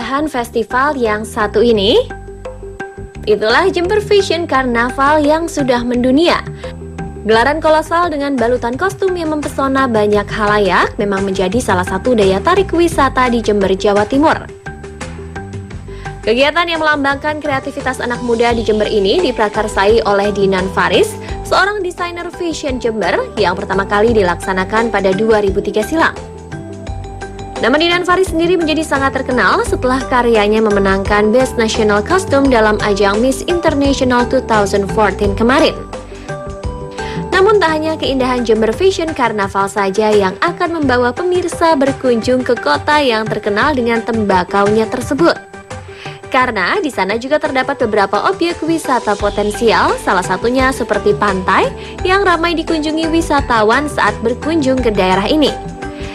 keindahan festival yang satu ini? Itulah Jember Fashion Carnaval yang sudah mendunia. Gelaran kolosal dengan balutan kostum yang mempesona banyak halayak memang menjadi salah satu daya tarik wisata di Jember, Jawa Timur. Kegiatan yang melambangkan kreativitas anak muda di Jember ini diprakarsai oleh Dinan Faris, seorang desainer fashion Jember yang pertama kali dilaksanakan pada 2003 silam. Nama Dinan Faris sendiri menjadi sangat terkenal setelah karyanya memenangkan Best National Costume dalam ajang Miss International 2014 kemarin. Namun tak hanya keindahan Jember Fashion Carnaval saja yang akan membawa pemirsa berkunjung ke kota yang terkenal dengan tembakaunya tersebut. Karena di sana juga terdapat beberapa objek wisata potensial, salah satunya seperti pantai yang ramai dikunjungi wisatawan saat berkunjung ke daerah ini.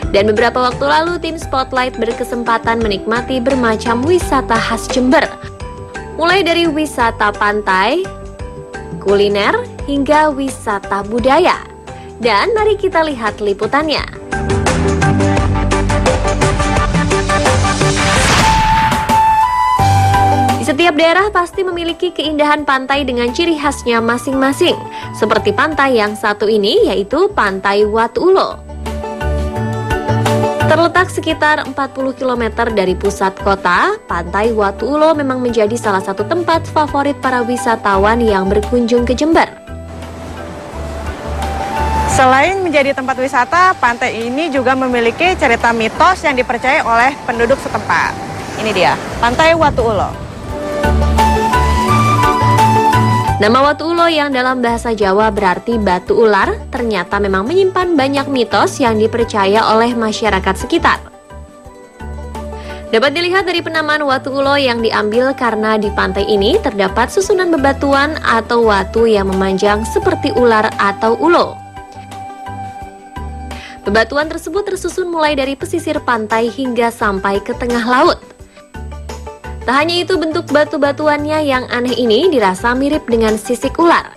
Dan beberapa waktu lalu tim Spotlight berkesempatan menikmati bermacam wisata khas Jember. Mulai dari wisata pantai, kuliner, hingga wisata budaya. Dan mari kita lihat liputannya. Di setiap daerah pasti memiliki keindahan pantai dengan ciri khasnya masing-masing. Seperti pantai yang satu ini, yaitu Pantai Watu Ulo. Terletak sekitar 40 km dari pusat kota, Pantai Watu Ulo memang menjadi salah satu tempat favorit para wisatawan yang berkunjung ke Jember. Selain menjadi tempat wisata, pantai ini juga memiliki cerita mitos yang dipercaya oleh penduduk setempat. Ini dia, Pantai Watu Ulo. Nama Watu Ulo yang dalam bahasa Jawa berarti batu ular, ternyata memang menyimpan banyak mitos yang dipercaya oleh masyarakat sekitar. Dapat dilihat dari penamaan Watu Ulo yang diambil karena di pantai ini terdapat susunan bebatuan atau watu yang memanjang seperti ular atau ulo. Bebatuan tersebut tersusun mulai dari pesisir pantai hingga sampai ke tengah laut. Tak hanya itu, bentuk batu-batuannya yang aneh ini dirasa mirip dengan sisik ular.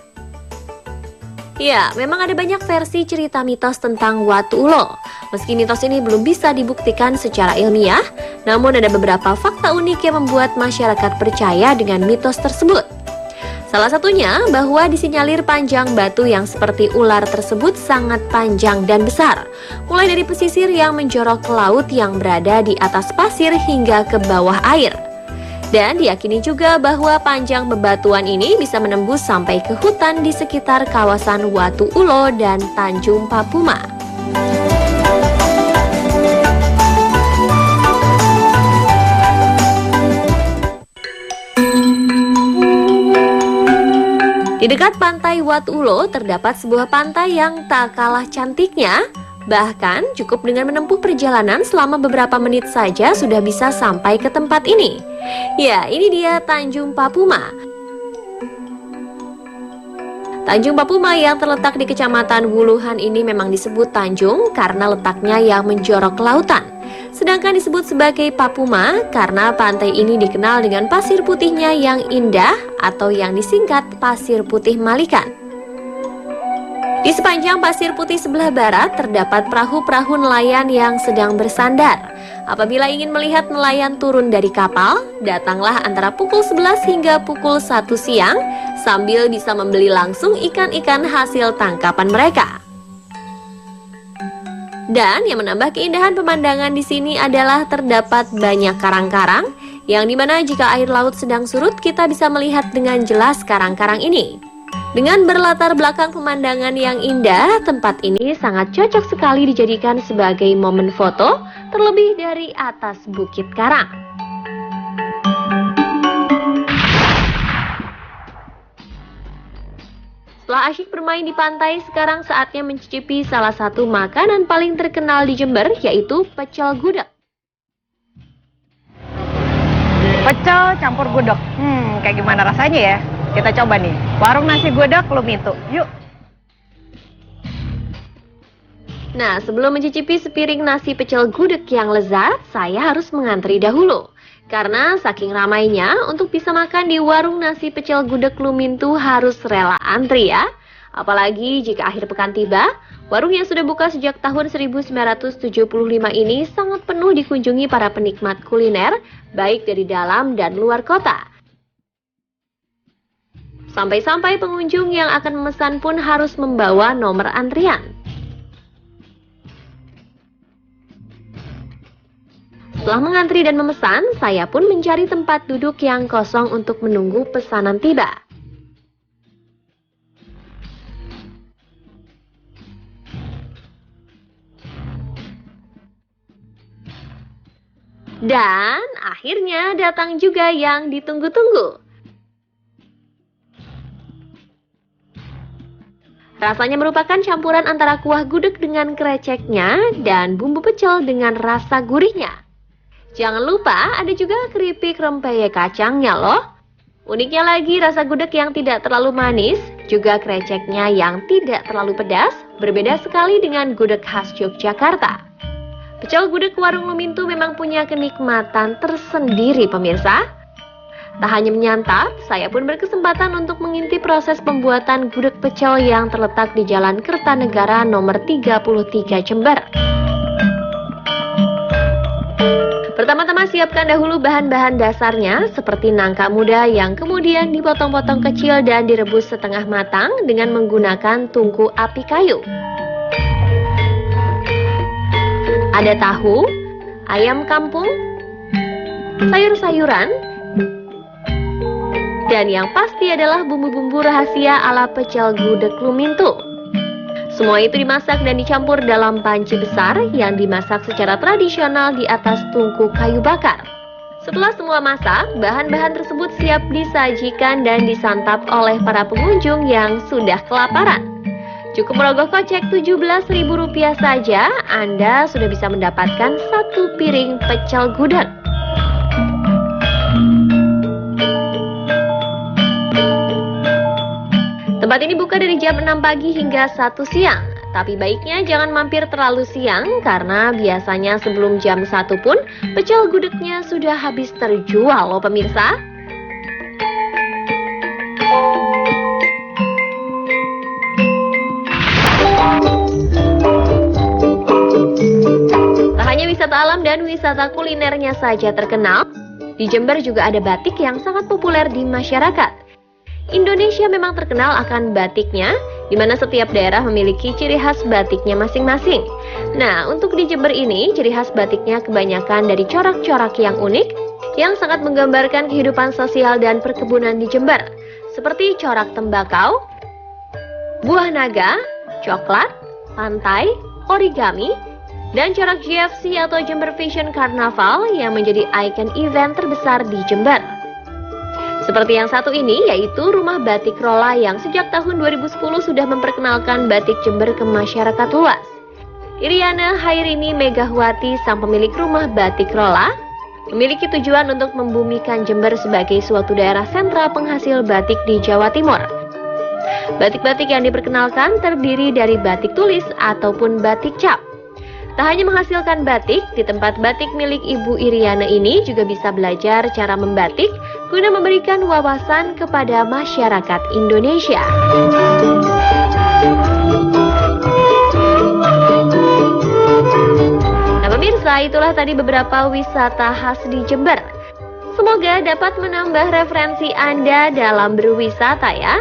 Ya, memang ada banyak versi cerita mitos tentang Watu Ulo. Meski mitos ini belum bisa dibuktikan secara ilmiah, namun ada beberapa fakta unik yang membuat masyarakat percaya dengan mitos tersebut. Salah satunya bahwa disinyalir panjang batu yang seperti ular tersebut sangat panjang dan besar, mulai dari pesisir yang menjorok ke laut yang berada di atas pasir hingga ke bawah air. Dan diyakini juga bahwa panjang bebatuan ini bisa menembus sampai ke hutan di sekitar kawasan Watu Ulo dan Tanjung Papuma. Di dekat pantai Watu Ulo terdapat sebuah pantai yang tak kalah cantiknya. Bahkan cukup dengan menempuh perjalanan selama beberapa menit saja sudah bisa sampai ke tempat ini. Ya, ini dia Tanjung Papuma. Tanjung Papuma yang terletak di Kecamatan Wuluhan ini memang disebut Tanjung karena letaknya yang menjorok ke lautan. Sedangkan disebut sebagai Papuma karena pantai ini dikenal dengan pasir putihnya yang indah atau yang disingkat Pasir Putih Malikan. Di sepanjang pasir putih sebelah barat terdapat perahu-perahu nelayan yang sedang bersandar. Apabila ingin melihat nelayan turun dari kapal, datanglah antara pukul 11 hingga pukul 1 siang sambil bisa membeli langsung ikan-ikan hasil tangkapan mereka. Dan yang menambah keindahan pemandangan di sini adalah terdapat banyak karang-karang yang dimana jika air laut sedang surut kita bisa melihat dengan jelas karang-karang ini. Dengan berlatar belakang pemandangan yang indah, tempat ini sangat cocok sekali dijadikan sebagai momen foto, terlebih dari atas bukit karang. Setelah asyik bermain di pantai, sekarang saatnya mencicipi salah satu makanan paling terkenal di Jember, yaitu pecel gudeg. Pecel campur gudeg. Kayak gimana rasanya ya? Kita coba nih, warung nasi gudeg Lumitu. Yuk. Nah, sebelum mencicipi sepiring nasi pecel gudeg yang lezat, saya harus mengantri dahulu. Karena saking ramainya, untuk bisa makan di warung nasi pecel gudeg Lumintu harus rela antri ya. Apalagi jika akhir pekan tiba, warung yang sudah buka sejak tahun 1975 ini sangat penuh dikunjungi para penikmat kuliner, baik dari dalam dan luar kota. Sampai-sampai pengunjung yang akan memesan pun harus membawa nomor antrian. Setelah mengantri dan memesan, saya pun mencari tempat duduk yang kosong untuk menunggu pesanan tiba. Dan akhirnya datang juga yang ditunggu-tunggu. Rasanya merupakan campuran antara kuah gudeg dengan kreceknya dan bumbu pecel dengan rasa gurihnya. Jangan lupa ada juga keripik rempeyek kacangnya loh. Uniknya lagi rasa gudeg yang tidak terlalu manis, juga kreceknya yang tidak terlalu pedas, berbeda sekali dengan gudeg khas Yogyakarta. Pecel gudeg warung Lumintu memang punya kenikmatan tersendiri pemirsa. Tak hanya menyantap, saya pun berkesempatan untuk mengintip proses pembuatan gudeg pecel yang terletak di Jalan Kertanegara nomor 33 Jember. Pertama-tama siapkan dahulu bahan-bahan dasarnya seperti nangka muda yang kemudian dipotong-potong kecil dan direbus setengah matang dengan menggunakan tungku api kayu. Ada tahu, ayam kampung, sayur-sayuran, dan yang pasti adalah bumbu-bumbu rahasia ala pecel gudeg Lumintu. Semua itu dimasak dan dicampur dalam panci besar yang dimasak secara tradisional di atas tungku kayu bakar. Setelah semua masak, bahan-bahan tersebut siap disajikan dan disantap oleh para pengunjung yang sudah kelaparan. Cukup merogoh kocek Rp17.000 saja, Anda sudah bisa mendapatkan satu piring pecel gudeg. Tempat ini buka dari jam 6 pagi hingga 1 siang. Tapi baiknya jangan mampir terlalu siang karena biasanya sebelum jam 1 pun pecel gudegnya sudah habis terjual loh pemirsa. Tak hanya wisata alam dan wisata kulinernya saja terkenal, di Jember juga ada batik yang sangat populer di masyarakat. Indonesia memang terkenal akan batiknya, di mana setiap daerah memiliki ciri khas batiknya masing-masing. Nah, untuk di Jember ini, ciri khas batiknya kebanyakan dari corak-corak yang unik, yang sangat menggambarkan kehidupan sosial dan perkebunan di Jember, seperti corak tembakau, buah naga, coklat, pantai, origami, dan corak JFC atau Jember Fashion Carnaval yang menjadi ikon event terbesar di Jember. Seperti yang satu ini, yaitu Rumah Batik Rola yang sejak tahun 2010 sudah memperkenalkan batik Jember ke masyarakat luas. Iriana Hairini Megawati, sang pemilik Rumah Batik Rola, memiliki tujuan untuk membumikan Jember sebagai suatu daerah sentra penghasil batik di Jawa Timur. Batik-batik yang diperkenalkan terdiri dari batik tulis ataupun batik cap. Tak hanya menghasilkan batik, di tempat batik milik Ibu Iriana ini juga bisa belajar cara membatik guna memberikan wawasan kepada masyarakat Indonesia. Nah pemirsa, itulah tadi beberapa wisata khas di Jember. Semoga dapat menambah referensi Anda dalam berwisata ya.